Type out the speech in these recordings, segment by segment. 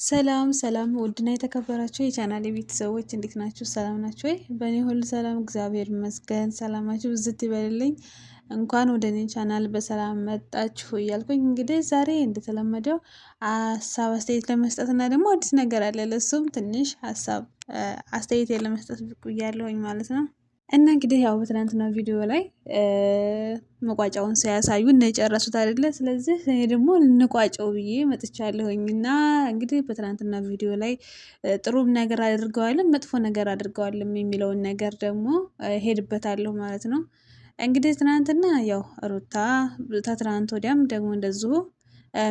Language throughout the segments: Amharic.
ሰላም ሰላም ውድና የተከበራችሁ የቻናሌ ቤተሰቦች እንዴት ናችሁ? ሰላም ናችሁ ወይ? በእኔ ሁሉ ሰላም እግዚአብሔር ይመስገን። ሰላማችሁ ብዝት ይበልልኝ። እንኳን ወደ እኔ ቻናል በሰላም መጣችሁ እያልኩኝ እንግዲህ ዛሬ እንደተለመደው ሀሳብ አስተያየት ለመስጠት እና ደግሞ አዲስ ነገር አለ ለሱም ትንሽ ሀሳብ አስተያየት ለመስጠት ብቅ ብያለሁኝ ማለት ነው። እና እንግዲህ ያው በትናንትና ቪዲዮ ላይ መቋጫውን ሲያሳዩ እና የጨረሱት አይደለ? ስለዚህ እኔ ደግሞ እንቋጨው ብዬ መጥቻለሁኝ። እና እንግዲህ በትናንትና ቪዲዮ ላይ ጥሩም ነገር አድርገዋልም መጥፎ ነገር አድርገዋልም የሚለውን ነገር ደግሞ ሄድበታለሁ ማለት ነው። እንግዲህ ትናንትና ያው ሩታ ተትናንት ወዲያም ደግሞ እንደዚሁ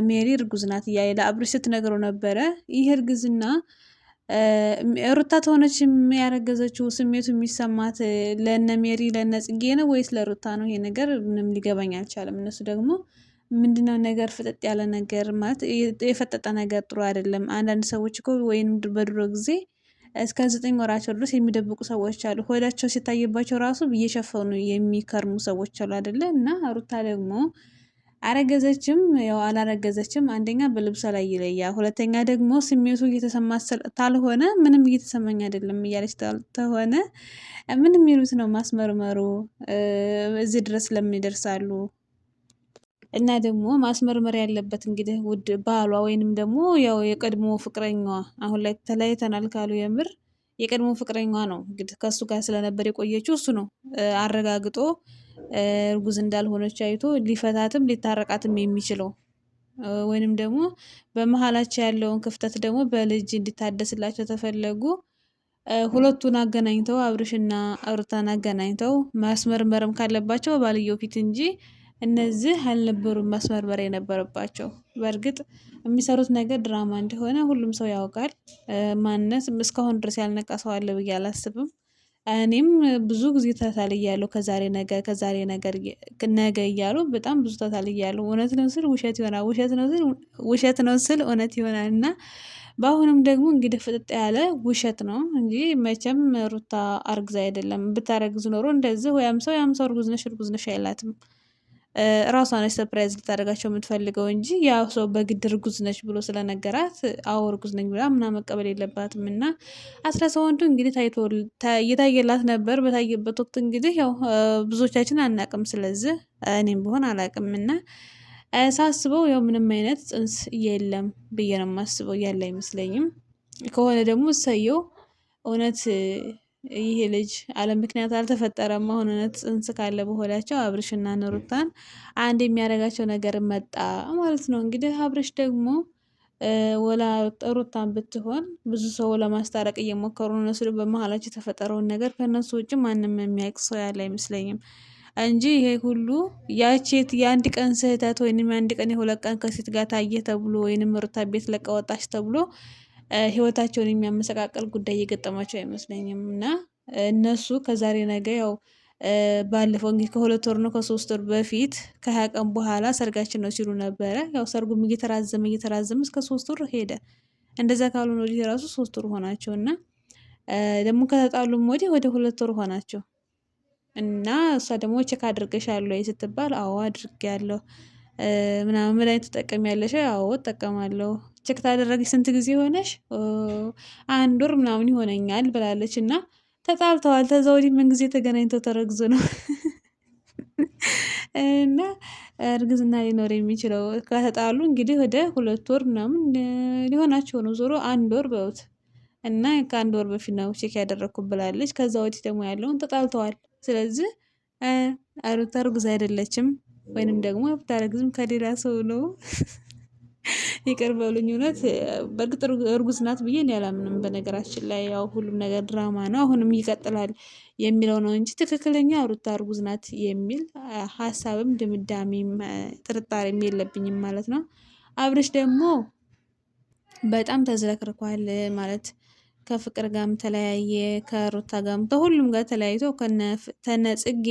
ሜሪ እርጉዝ ናት እያለ ለአብርሽ ስትነግረው ነበረ። ይህ እርግዝና ሩታ ተሆነች የሚያረገዘችው ስሜቱ የሚሰማት ለነ ሜሪ ለነ ጽጌ ነው ወይስ ለሩታ ነው? ይሄ ነገር ምንም ሊገባኝ አልቻለም። እነሱ ደግሞ ምንድነው ነገር ፍጥጥ ያለ ነገር ማለት የፈጠጠ ነገር ጥሩ አይደለም። አንዳንድ ሰዎች እኮ ወይም በድሮ ጊዜ እስከ 9 ወራቸው ድረስ የሚደብቁ ሰዎች አሉ። ሆዳቸው ሲታይባቸው ራሱ እየሸፈኑ የሚከርሙ ሰዎች አሉ አይደለ? እና ሩታ ደግሞ አረገዘችም ያው አላረገዘችም አንደኛ በልብሷ ላይ ይለያል። ሁለተኛ ደግሞ ስሜቱ እየተሰማት ካልሆነ ምንም እየተሰማኝ አይደለም እያለች ተሆነ ምን የሚሉት ነው ማስመርመሩ እዚህ ድረስ ለምን ይደርሳሉ? እና ደግሞ ማስመርመር ያለበት እንግዲህ ውድ ባሏ ወይንም ደግሞ ያው የቀድሞ ፍቅረኛዋ አሁን ላይ ተለያይተናል ካሉ የምር የቀድሞ ፍቅረኛዋ ነው እንግዲህ ከእሱ ጋር ስለነበር የቆየችው እሱ ነው አረጋግጦ እርጉዝ እንዳልሆነች አይቶ ሊፈታትም ሊታረቃትም የሚችለው ወይንም ደግሞ በመሀላቸው ያለውን ክፍተት ደግሞ በልጅ እንዲታደስላቸው ተፈለጉ ሁለቱን አገናኝተው አብርሽና ሩታን አገናኝተው ማስመርመርም ካለባቸው ባልየው ፊት እንጂ እነዚህ አልነበሩም ማስመርመር የነበረባቸው። በእርግጥ የሚሰሩት ነገር ድራማ እንደሆነ ሁሉም ሰው ያውቃል። ማንነት እስካሁን ድረስ ያልነቃ ሰው አለ ብዬ አላስብም። እኔም ብዙ ጊዜ ተታልያለሁ ከዛሬ ነገ ከዛሬ ነገ እያሉ በጣም ብዙ ተታልያለሁ። እውነት ነው ስል ውሸት ይሆናል፣ ውሸት ነው ስል እውነት ይሆናል። እና በአሁኑም ደግሞ እንግዲህ ፍጥጥ ያለ ውሸት ነው እንጂ መቼም ሩታ አርግዛ አይደለም። ብታረግዝ ኖሮ እንደዚህ ወያም ሰው ያም ሰው እርጉዝ ነሽ አይላትም። ራሷ ነች ሰርፕራይዝ ልታደርጋቸው የምትፈልገው እንጂ ያው ሰው በግድ እርጉዝ ነች ብሎ ስለነገራት አዎ እርጉዝ ነኝ ብላ ምናምን መቀበል የለባትም። እና አስረሰወንዱ እንግዲህ እየታየላት ነበር። በታየበት ወቅት እንግዲህ ያው ብዙዎቻችን አናቅም። ስለዚህ እኔም ብሆን አላቅም። እና ሳስበው ያው ምንም አይነት ጽንስ የለም ብዬ ነው የማስበው፣ ያለ አይመስለኝም። ከሆነ ደግሞ እሰየው እውነት ይሄ ልጅ አለ ምክንያት አልተፈጠረም። አሁን እውነት ጽንስ ካለ በሆዳቸው አብርሽና ሩታን አንድ የሚያደርጋቸው ነገር መጣ ማለት ነው። እንግዲህ አብርሽ ደግሞ ወላ ሩታን ብትሆን ብዙ ሰው ለማስታረቅ እየሞከሩ ነው። እነሱ በመሀላቸው የተፈጠረውን ነገር ከእነሱ ውጭ ማንም የሚያውቅ ሰው ያለ አይመስለኝም እንጂ ይሄ ሁሉ ያቺት የአንድ ቀን ስህተት ወይንም የአንድ ቀን የሁለት ቀን ከሴት ጋር ታየ ተብሎ ወይንም ሩታ ቤት ለቃ ወጣች ተብሎ ህይወታቸውን የሚያመሰቃቅል ጉዳይ እየገጠማቸው አይመስለኝም። እና እነሱ ከዛሬ ነገ ያው ባለፈው እንግዲህ ከ2 ወር ነው ከ3 ወር በፊት ከ20 ቀን በኋላ ሰርጋችን ነው ሲሉ ነበረ። ያው ሰርጉም እየተራዘመ እስከ 3 ወር ሄደ። እንደዛ ካልሆነ ወዲህ ራሱ 3 ወር ሆናቸው እና ደግሞ ከተጣሉም ወዲህ ወደ 2 ወር ሆናቸው። እና እሷ ደግሞ ቼክ አድርገሻል ወይ ስትባል አዎ አድርጌያለሁ ምናምን መድኃኒት ትጠቀሚያለሽ? አዎ እጠቀማለሁ። ቼክ ታደረግሽ ስንት ጊዜ ሆነሽ? 1 ወር ምናምን ይሆነኛል ብላለች። እና ተጣልተዋል። ከዛ ወዲህ ምን ጊዜ ተገናኝተው ተረግዞ ነው እና እርግዝና ሊኖር የሚችለው ከተጣሉ እንግዲህ ወደ 2 ወር ምናምን ሊሆናቸው ነው። ዞሮ 1 ወር በውት እና ከ1 ወር በፊት ነው ቼክ ያደረኩት ብላለች። ከዛ ወዲህ ደግሞ ያለውን ተጣልተዋል። ስለዚህ ሩታ እርጉዝ አይደለችም ወይንም ደግሞ ብታረግዝም ከሌላ ሰው ነው። ይቅር በሉኝ እውነት በእርግጥ እርጉዝ ናት ብዬ እኔ አላምንም። በነገራችን ላይ ያው ሁሉም ነገር ድራማ ነው፣ አሁንም ይቀጥላል የሚለው ነው እንጂ ትክክለኛ ሩታ እርጉዝ ናት የሚል ሀሳብም ድምዳሜም ጥርጣሬም የለብኝም ማለት ነው። አብርሽ ደግሞ በጣም ተዝረክርኳል ማለት ከፍቅር ጋርም ተለያየ፣ ከሩታ ጋርም ከሁሉም ጋር ተለያይቶ ከነ ጽጌ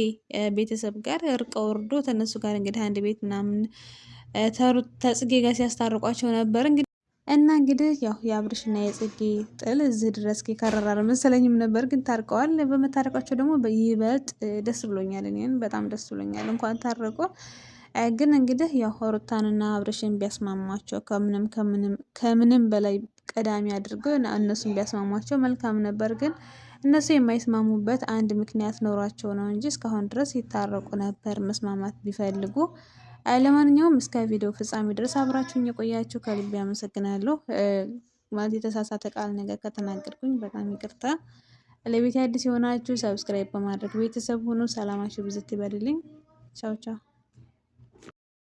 ቤተሰብ ጋር እርቀ ወርዶ ተነሱ ጋር እንግዲህ አንድ ቤት ምናምን ተጽጌ ጋር ሲያስታርቋቸው ነበር። እንግዲህ ያው የአብርሽና የጽጌ ጥል እዚህ ድረስ ከረረ አልመሰለኝም ነበር፣ ግን ታርቀዋል። በመታረቃቸው ደግሞ በይበልጥ ደስ ብሎኛል። እኔን በጣም ደስ ብሎኛል እንኳን ታረቁ። ግን እንግዲህ ያው ሩታንና አብርሽን ቢያስማማቸው ከምንም በላይ ቀዳሚ አድርገው እነሱን ቢያስማሟቸው መልካም ነበር። ግን እነሱ የማይስማሙበት አንድ ምክንያት ኖሯቸው ነው እንጂ እስካሁን ድረስ ይታረቁ ነበር መስማማት ቢፈልጉ። ለማንኛውም እስከ ቪዲዮ ፍጻሜ ድረስ አብራችሁኝ የቆያችሁ ከልቤ አመሰግናለሁ። ማለት የተሳሳተ ቃል ነገር ከተናገርኩኝ በጣም ይቅርታ። ለቤት አዲስ የሆናችሁ ሰብስክራይብ በማድረግ ቤተሰብ ሁኑ። ሰላማችሁ ብዝት ይበልልኝ። ቻው ቻው